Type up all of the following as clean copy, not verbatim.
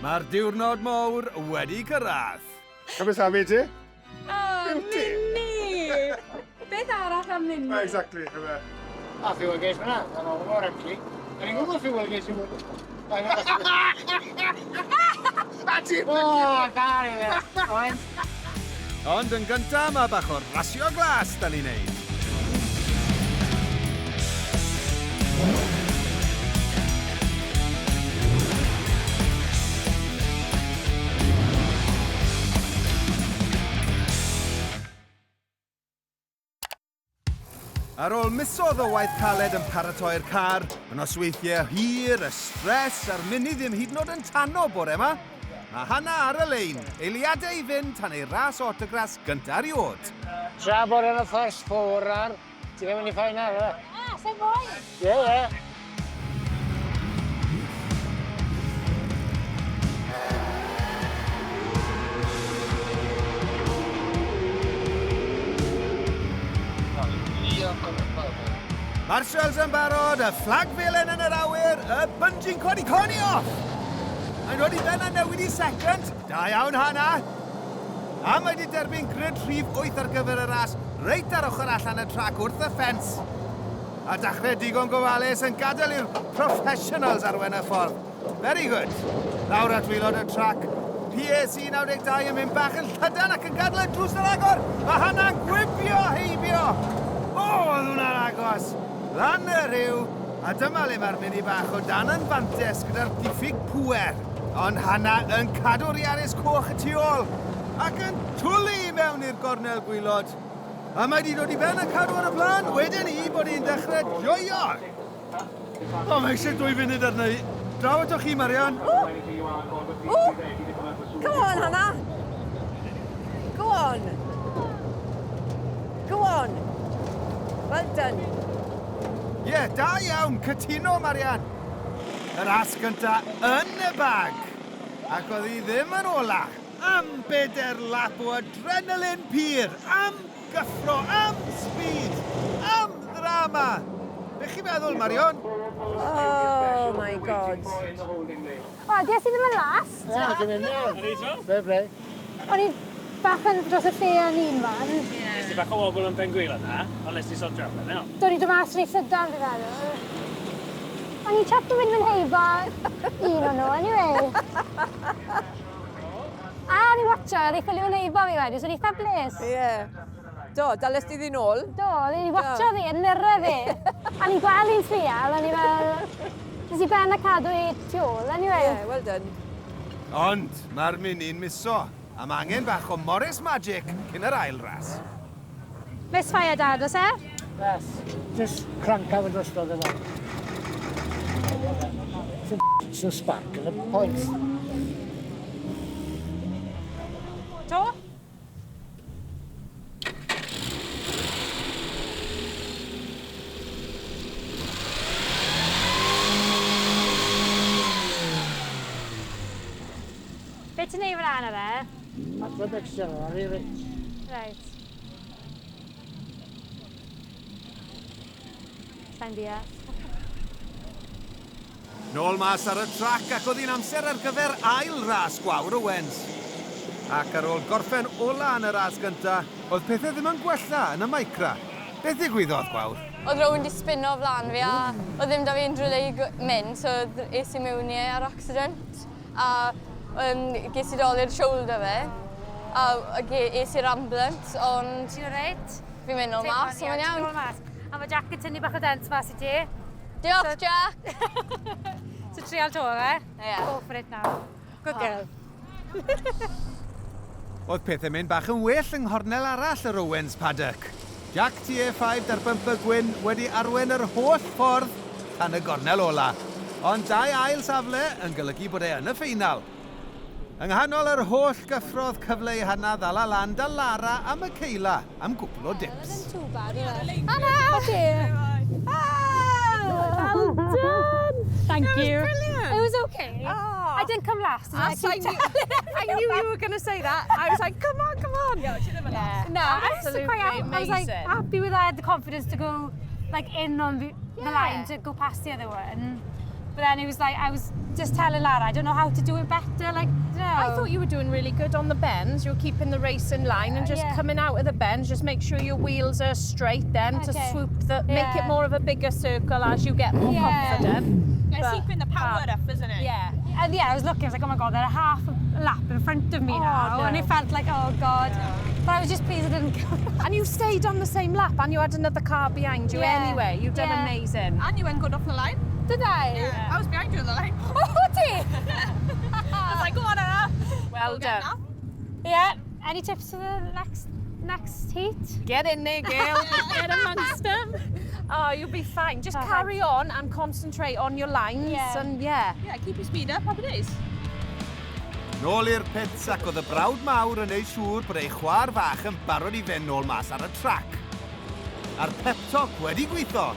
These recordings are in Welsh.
Mae'r diwrnod mawr wedi cyrraedd. Come on, Medi. Oh, Mini! Beth arall am Mini? Exactly. A fi wylgeis fyna, yn ôl o'r empty. Yn i'n gwybod fi wylgeis i fod. A ti! O, gari fe. Oen. Ond yn gyntaf mae bach o Rasio Autograss da ni'n neud. Ar ôl misoedd o waith caled yn paratoi'r car, yn osweithiau hir, y stres a'r Mini ddim hyd yn oed yn tanno bore yma, mae Hana ar y lein, eiliadau i fynd tan ei Rasio Autograss gyntaf eriod. Tra bod yn y first fawr ar, ti'n ddim yn ei ffain ar, e? Sy'n fwy? Ie. Marshals yn barod, y fflag felen yn yr awyr, y bungee codi coni off! Mae'n dod i ben a newid i second, da iawn Hana. A mae wedi derbyn grid rhif 8 ar gyfer y ras, reit ar ochr allan y trac wrth y ffens. A dachrau digon gofalus yn gadael i'r professionals arwen y ffordd. Very good. Lawr at wylod y trac, PSC 92 yn mynd bach yn llydan ac yn gadael y drws yr agor. Mae Hana'n gwibio heibio. O, oedd hwnna'n agos. Lan y rhyw, a dyma le mae'r Mini bach o dan yn fantes gyda'r diffyg pwer. Ond Hana yn cadw'r Iaris coch y tu ôl, ac yn twlu mewn i'r gornel gwylod. A mae wedi dod i ben yn cadw ar y blaen, wedyn i bod hi'n dechrau joio. O, mae eisiau 2 funud arna i. Draw atoch chi, Marian. Come on, Hana! Go on! Go on! Well done. Ie, da iawn, cytuno, Marian. Y ras gynta yn y bag. Ac oedd hi ddim yn ola. Am 4 lap o adrenalin pur, am gyffro, am speed, am ddrama. Be chi'n meddwl, Marion? Oh my God. O, di ys i ddim yn last? Ie, ti'n mynd iawn. Bre. O'n i bach yn dros y lle yn un fan. Nes ti bach o wobl yn pen gwyl yna, ond nes ti sodio allan, no? Do'n i dod mas rei sydan fi feddwl. O'n i chat o fynd fy'n heibo un o'n nhw, anyway. A o'n i watcha, rei ffili fy'n heibo fi wedi, so o'n i eitha bles. Ie. Do, dalest ti ddyn ôl? Do, o'n i watcha fi, yn nyrra fi. A ni'n gweld i'n slial, o'n i fel... Nes i ben a cadw i tu ôl, anyway. Ie, well done. Ond mae'r Mini'n miso. A mae angen bach o Morris Magic cyn yr ail ras. Misfire dad, os e? Yes. Just crank out y drostodd yna. It's a spark and a point. To? Be ti'n neud fan ar e? That's the mixture, really. Right. Sa'n deall. Nôl mas ar y trac ac oedd hi'n amser ar gyfer ail ras Gwawr Owens. Ac ar ôl gorffen ola yn y ras gynta, oedd pethau ddim yn gwella yn y micra. Beth ddigwyddodd, Gwawr? Oedd rhywun wedi spinno o flan fi a oedd ddim da fi unrhyw le i mynd, so es i mewn i ar accident. A ges i doli'r shoulder fe, a es i'r ambulance, ond... Ti'n reit? Fi'n mynd nôl mas, o'n iawn. A mae Jack yn tynnu bach o dent mas i ti. Diolch, Jack! So trial to, e? Ie. Go for it now. Good girl. Oedd pethau mynd bach yn well yng nghornel arall yr Owens paddock. Jack TA5 dar bumper gwyn wedi arwen yr holl ffordd tan y gornel ola. Ond 2 ail safle yn golygu bod e yn y ffeinal. Yng nghanol yr holl gyffrodd cyfle i Hana ddala lan da Lara am y ceila am gwpl o dips. Too bad, Hana! Okay. Well done! Thank you. Brilliant. It was okay. Oh. I didn't come last. I knew you were going to say that. I was like, come on, come on. Yeah. No, Absolutely I was like amazing. happy with that, the confidence to go like in on the line to go past the other one. But then it was like, I was just telling Lara, I don't know how to do it better. Like, I thought you were doing really good on the bends. You're keeping the race in line and just coming out of the bends. Just make sure your wheels are straight then to swoop make it more of a bigger circle as you get more confident. It's keeping the power up, isn't it? Yeah. And I was looking, I was like, oh my God, they're a half a lap in front of me now. No. And it felt like, oh God. But I was just pleased I didn't go. And you stayed on the same lap and you had another car behind you anyway. You've done amazing. And you went good off the line. Did I? Yeah. I was behind you on the line. Oh, did I was like, go on, Anna. Well done. Yeah. Any tips for the next heat? Get in there, girl. Get amongst them. Oh, you'll be fine. Just carry on and concentrate on your lines. And Yeah, keep your speed up, happy days. Nôl i'r pits ac oedd y brawd mawr yn ei siŵr bod ei chwaer fach yn barod i fynd nôl mas ar y trac. A'r pep talk wedi gweithio.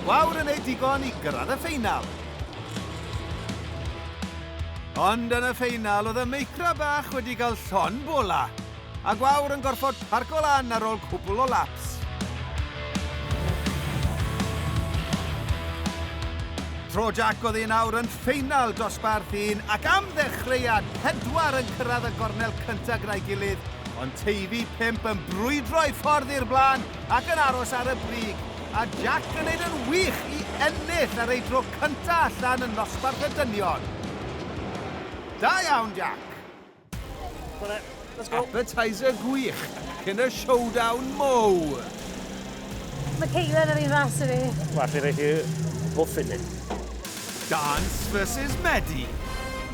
Gwawr yn ei digon i gyrraedd y ffeinal. Ond yn y ffeinal oedd y meicra bach wedi cael llon bola, a gwawr yn gorfod parco lan ar ôl cwbl o laps. Tro Jack oedd ei nawr yn ffeinal dosbarth un ac am ddechreuad 4 yn cyrraedd y gornel cyntaf gyda'i gilydd, ond teifi 5 yn brwydro i ffordd i'r blaen ac yn aros ar y brig, a Jack yn neud yn wych i ennill ar ei dro cyntaf allan yn nosbarth y dynion. Da iawn, Jack. Let's go. Appetizer gwych cyn y showdown mowr. Mae Caitlin yn ei ras i fi. Well, I think buffing it. Dance versus Medi.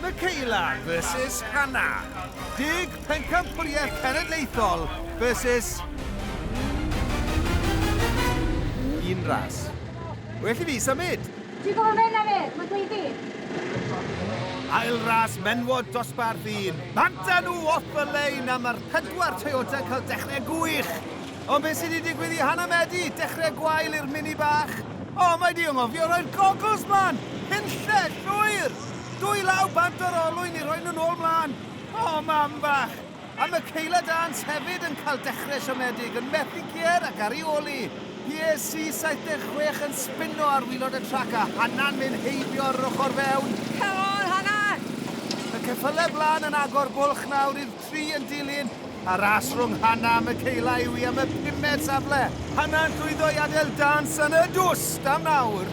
Michaela versus Hana. 10 pencampwriaeth cenedlaethol versus un ras. Well i fi symud. Ti'n gofod mynd am it? Mae'n gweithio. Ail ras menwod dosbarth un. Manta nhw off y lein am yr 4 Toyota yn cael dechrau gwych. Ond beth sydd wedi digwydd i Hana Medi? Dechrau gwael i'r mini bach. O, mae di yngofio roi'r goggles mlaen. Hynlle, llwyr. 2 law bant o'r olwyn i roi nhw'n ôl mlaen. O, mam bach. A Michaela Dance hefyd yn cael dechrau siomedig yn methu cier ac ar ei oli. PSC 76 yn spinno ar wylod y trac a Hana'n mynd heibio ar yr ochr fewn. Come on, Hana! Y ceffylau blaen yn agor bwlch nawr i'r 3 yn dilyn. A ras rhwng Hana a Michaela yw i am y 5 safle. Hana'n llwyddo i adael Dance yn y dwst am nawr.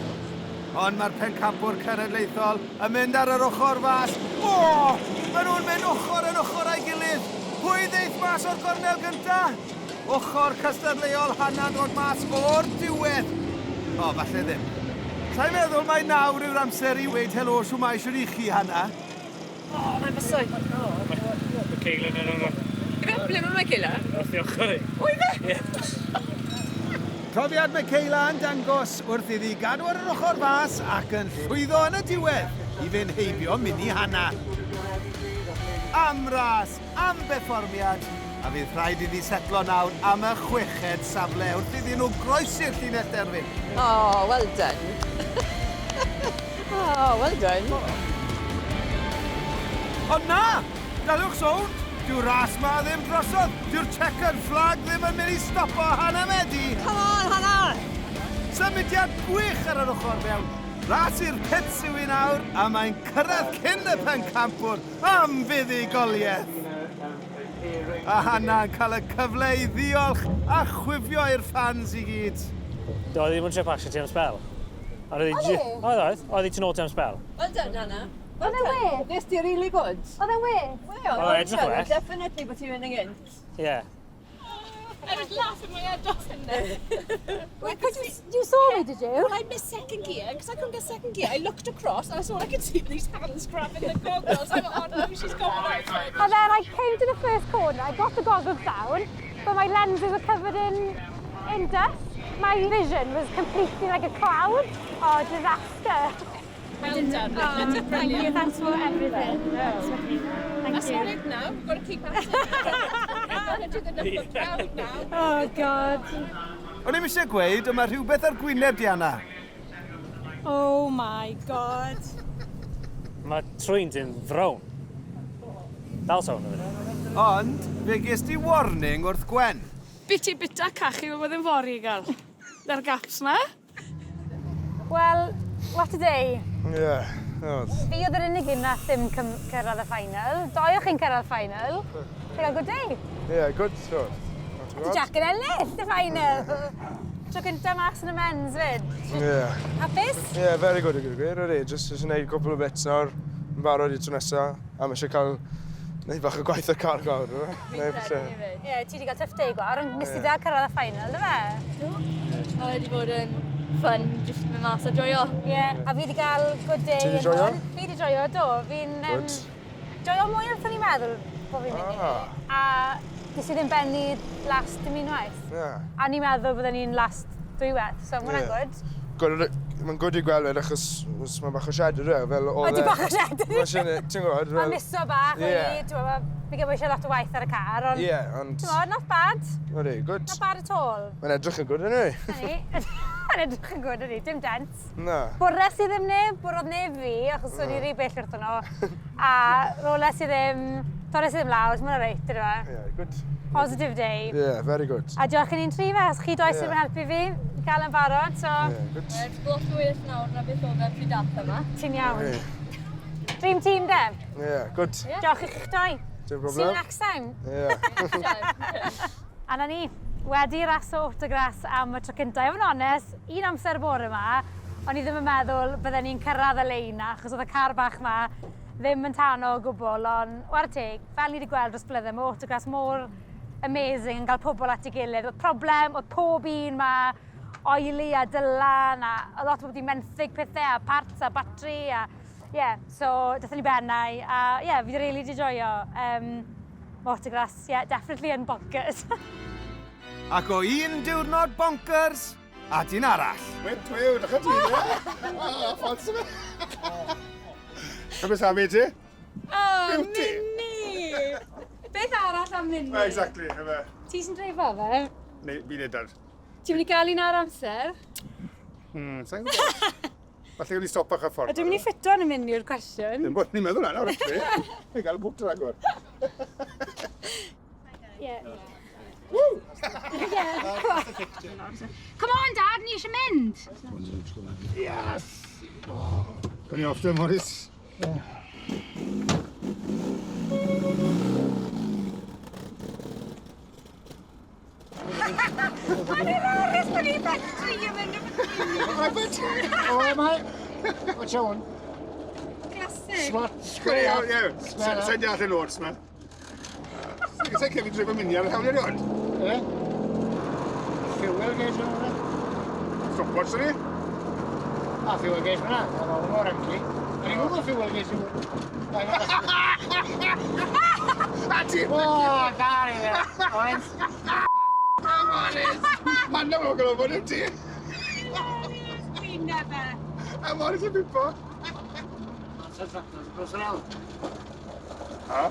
Ond mae'r pencampwr cenedlaethol yn mynd ar yr ochr fas. O! Maen nhw'n mynd ochr yn ochr a'i gilydd. Pwy ddeith mas o'r gornel gyntaf? Ochr cystadleuol Hana'n dod mas o'r diwedd. O, falle ddim. Sa'n meddwl mai nawr yw'r amser i weid helo shwmai siwr i chi, Hana. O, mae'n bysau. Michaela yn yno. Ble mae Michaela? Wrth i ochr i. Wy fe? Profiad Michaela yn dangos wrth iddi gadw ar yr ochr fas ac yn llwyddo yn y diwedd i fynd heibio mini Hana. Am ras, am berfformiad, a fydd rhaid iddi setlo nawr am y 6ed safle wrth iddyn nhw groesi'r llinell derfyn. Oh, well done. Oh, well done. Ond na! Daliwch sownd! Dyw'r ras ma ddim drosodd. Dyw'r checkered flag ddim yn mynd i stopo Hana Medi. Come on, Hana! Symudiad gwych ar yr ochr fewn. Ras i'r pits yw i nawr, a mae'n cyrraedd cyn y pencampwr am fuddugoliaeth. A Hana'n cael y cyfle i ddiolch a chwifio i'r fans i gyd. Oedd ddim yn trip asio ti am spel? Oedd hi ti'n ôl ti am spel? Well done, Hana. Oedd e'n wir? Nes ti really good. Oedd e'n wir? Oedd edrych well. Definitely bod ti'n mynd yn gynt. Yeah. I was laughing my head off in there. You saw me, did you? Well, I missed second gear because I couldn't get second gear. I looked across and I saw I could see these hands grabbing the goggles. I thought, oh no, she's gone right. And then I came to the first corner, I got the goggles down, but my lenses were covered in dust. My vision was completely like a cloud. Oh, disaster. Well done. Oh, thank you, thanks for everything. That's not it now. We've got to keep at it. We've got to do the number 12 now. Oh, God. O'n i'm eisiau gweud, ond mae rhywbeth ar gwyneb Diana. Oh, my God. Mae trwy'n ti'n frown. Dal sôn o fyny. Ond, fe ges di warning wrth Gwen. Biti bita cachu fel bod yn fori i gael. Da'r gaps ma. Well, What a day. Ie. Fi oedd yr unig un nath ddim cyrraedd y final. Doi o chi'n cyrraedd y final. Chi'n cael good day. Ie, good. Di Jack yn ennill y final. Tro cynta mas yn y men's fyd. Ie. Hapus? Ie, very good. Gwir, jyst yn gwneud cwpl o bits nawr. Yn barod i tro nesa. A mae eisiau cael... Neu bach o gwaith y car gawr, Ie, ti wedi cael tough day gwar, ond nes ti da cyrraedd y final, dy fe? A wedi bod yn fun, jyst mynd mas a joio. Ie, a fi wedi cael good day. Ti 'di joio? Fi wedi joio, do. Fi'n joio mwy wrth o'n i'n meddwl bod fi'n mynd i. A nes i ddim benni last dim unwaith. A ni'n meddwl byddwn ni'n last dwywaith, so mae'n good. Mae'n good i gweld fe, achos mae bach o cyd-yrru, fel oedd... Wedi bach o cyd-yrru. Ti'n gwybod? Mae'n miso bach, fi gyfo eisiau lot o waith ar y car, ond... Ie, ond... Ti'n gwybod, not bad. Ydy, good. Not bad at all. Mae'n edrych yn good, yna ni? Mae'n edrych yn good, ydy, dim dent. Na. Bwrres i ddim neb, bwrodd neb fi, achos o'n i rhy bell wrth nhw. A roles i ddim, torres i ddim lawr, mae'n reit, ydw e? Ie, good. Positive day. Ie, very good. A diolch yn un tri fe, os chi does yn helpu fi, gael yn barod, so... Ie, good. Blwch gwyllt nawr na beth oedd e'n priodas yma. Ti'n iawn. Dream team, de? Ie, good. Diolch i chi'ch doi. Dim problem. See you next time. Ie. A na ni, wedi Rasio Autograss am y tro cyntaf. Efo'n onest, un amser bore yma, o'n i ddim yn meddwl bydden ni'n cyrraedd y lein na, achos oedd y car bach yma ddim yn tano o gwbl, ond war teg, fel ni wedi gweld dros blynedd, mae Autograss mor amazing yn cael pobl at ei gilydd. Oedd problem, oedd pob un yma, oili a dylan, a lot o bobl wedi menthyg pethau, a parts a batri, a so dathon ni bennau, a fi wedi rili di joio. Autograss, definitely yn bonkers. Ac o un diwrnod bonkers, at un arall. Wyt, dych chi ti? Ffons yma. Beth am i ti? O, Mini! Beth arall am Mini? Exactly, efe. Ti sy'n dreifo fe? Neu, fi nid ar. Ti'n mynd i gael un ar amser? Sa'n gwybod. Falle wedi stop bach a ffordd. Ydw i'n mynd i ffito yn y Mini yw'r cwestiwn? Dim bod ni'n meddwl yna, nawr actually. Ni'n cael bwt yr agor. Come on, Dad, ni eisiau mynd. Yes! Gwni off to, Morris. Morris, bod ni'n batri yn mynd O, mae. What's your one? Classic. Sa'n deall yn ots, ma. Sa'n cefn dref yn mynd ar y hawliau rhywun? Ie? Fuel gauge yna. Stopwatch yna ni? A fuel gauge yna. Mae'n mor amgli. Yn i'n gwybod fuel gauge yna. A ti! O, dar i fe. Owens. Mae'n nawr o gylofod yn ti. We never. A Morris yn bipo. Mae'n sy'n tractor sy'n gros yr awr. Ha?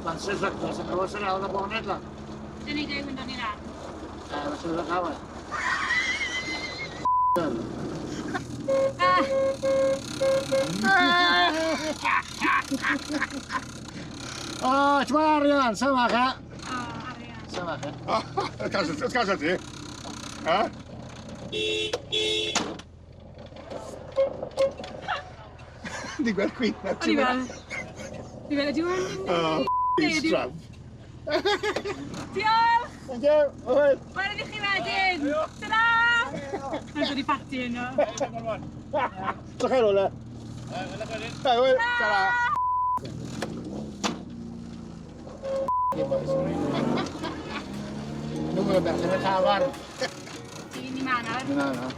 Mae'n sy'n tractor sy'n gros yr awr y boned la. Dyn ni dweud wynddo ni na. Mae'n sy'n rhaid awe. O, ti'n ma Arian, sy'n fach e? O, Arian. Sy'n fach e? Ys casa ti? Ha? Di gweld Queen na ti? Fi fel, ydi hwn? He's drunk. Diolch! Thank you. Owen. Wel, ydych chi wedyn? Ta-da! Mae'n dod i parti yno. Ydych chi'n ola? Owen. Ta-ra. Nw'n gwybod beth yn y tafar. Di ni ma nawr. Na, na.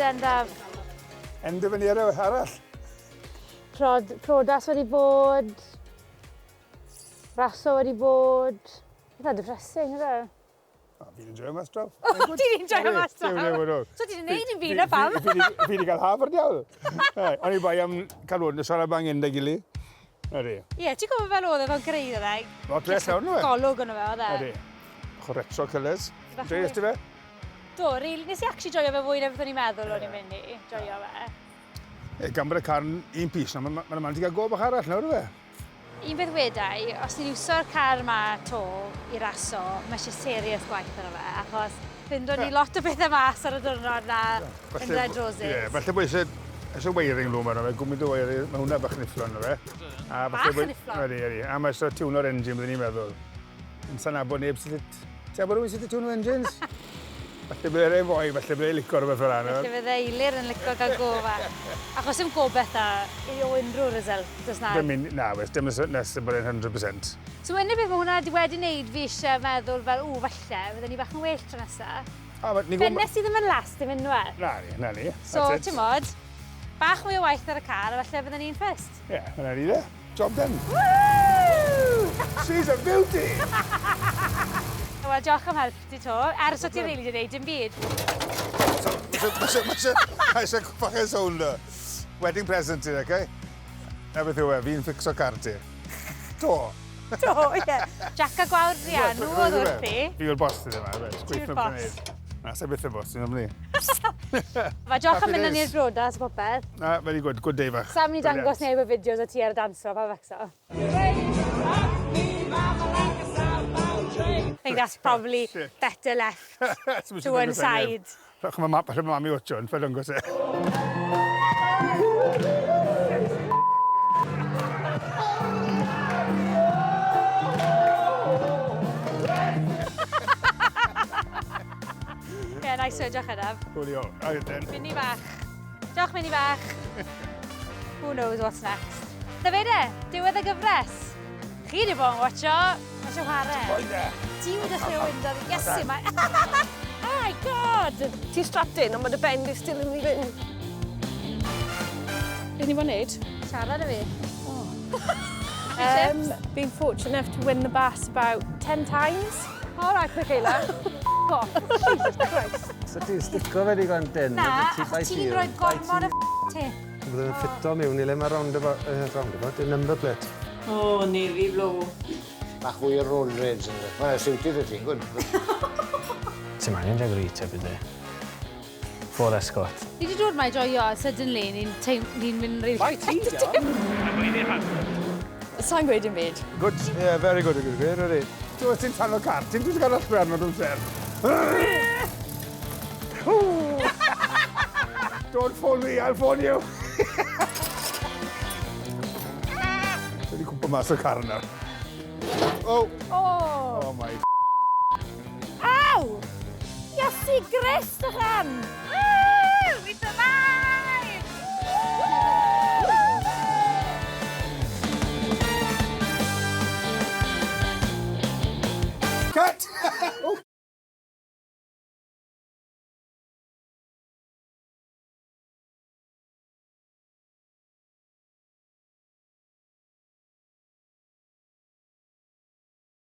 Endaf. Endaf yn ero arall. Priodas wedi bod. Rasio wedi bod. Eitha depressing, ydw? Fi'n enjoy mas draw. O, ti'n enjoy mas draw? So ti'n neud yn fi na fam? Fi wedi cael hafr diawl. O'n i bai am cael hwn, y siarad bang yn dy gili. Ydy. Ie, ti'n gwybod fel oedd e fo'n cyrraedd? Lot less iawn, nhw e? Golwg yn fe, oedd e? Ydy. Chw retro colours. Dreis ti fe? Do, nes i actually joio fe fwy na beth o'n i'n meddwl o'n i'n mynd i joio fe. Gan bod y car yn un pys, mae'n man ti gael go bach arall nawr, fe? Un beth wedau, os ni'n iwso'r car yma to i raso, mae eisiau serious gwaith ar fe, achos ffindwn ni lot o bethau mas ar y diwrnod na yn Red Roses. Ie, falle bod eisiau weiring lwm ar fe, gwmynd o weiring, mae hwnna bach yn ifflon o fe. Bach yn ifflon? Ydy, ydy. A mae eisiau tiwno'r engine, byddwn ni'n meddwl. Yn sa'n abod neb sydd... Ti'n abod rhywun sydd wedi tiwno engines? Falle bydd e'n fwy, falle bydd e'n licor o beth fel anna. Falle bydd eilir yn licio gael gofa. Achos dim gobeth o unrhyw result, does na? Na, wes, dim nes yn bod e'n 100%. So unig beth mae hwnna wedi wneud fi eisiau meddwl fel, falle, fydden ni bach yn well tro nesaf. Fennes i ddim yn last i mynd nhw. Na ni. So, ti'n modd, bach mwy o waith ar y car, a falle bydden ni'n ffyrst. Ie, hwnna ni de. Job done. She's a beauty! Wel, diolch am help ti to. Ers o ti'n rili wedi gwneud dim byd. Mae eisiau ffocus hwn da. Wedding present ti, okay? Na beth yw e, fi'n ffixo car ti. To. To, ie. Jacka gwawr Rianw oedd wrth i. Fi yw'r boss ti ddim, Ti'r boss. Na, sa beth y boss, ti'n ymwneud. Mae diolch am mynd ni'r Briodas a popeth. Na, very good day fach. Sam ni dangos neb y fideos o ti ar y dansflo, pa fecso. I think that's probably better left to one side. Rach mae mami Osian, fe dangos e. Ie, nice o, diolch Endaf. Coolio, a then. Mini bach. Diolch mini bach. Who knows what's next. Na fe de, diwedd y gyfres. Chi wedi bod yn watcho, mae eisiau chwarae. Ti wedi dechrau wyndod i Iesu mae. Oh my god! Ti'n stratin, ond mae dy ben di still yn mynd i fynd. Beth ni fod wneud? Siarad y fi. Been fortunate enough to win the bass about 10 times. All right, Michaela. Jesus Christ. So ti'n stico fe digon dyn? Na, achos ti'n rhoi gormod o ti. Byddwn yn ffito mewn i le mae roundabout, y number plate. O, navy blue. Bach fwy o roll reds yn dweud. Mae'n siwtid y ti, gwyd. Ti'n mae'n jagri te bydd e. Fawr escort. Ni wedi dod mae joio, suddenly ni'n mynd rili competitive. Sa'n gweud dim byd. Good, yeah, very good, really. Dwi'n ti'n tan o car, ti'n dwi'n cael allan o'r amser. Don't phone me, I'll phone you. Dwi'n di cwmpa mas o car yna. Oh! Oh my... Aw! Iesu Grist o'ch am! Mi dymai! Cut!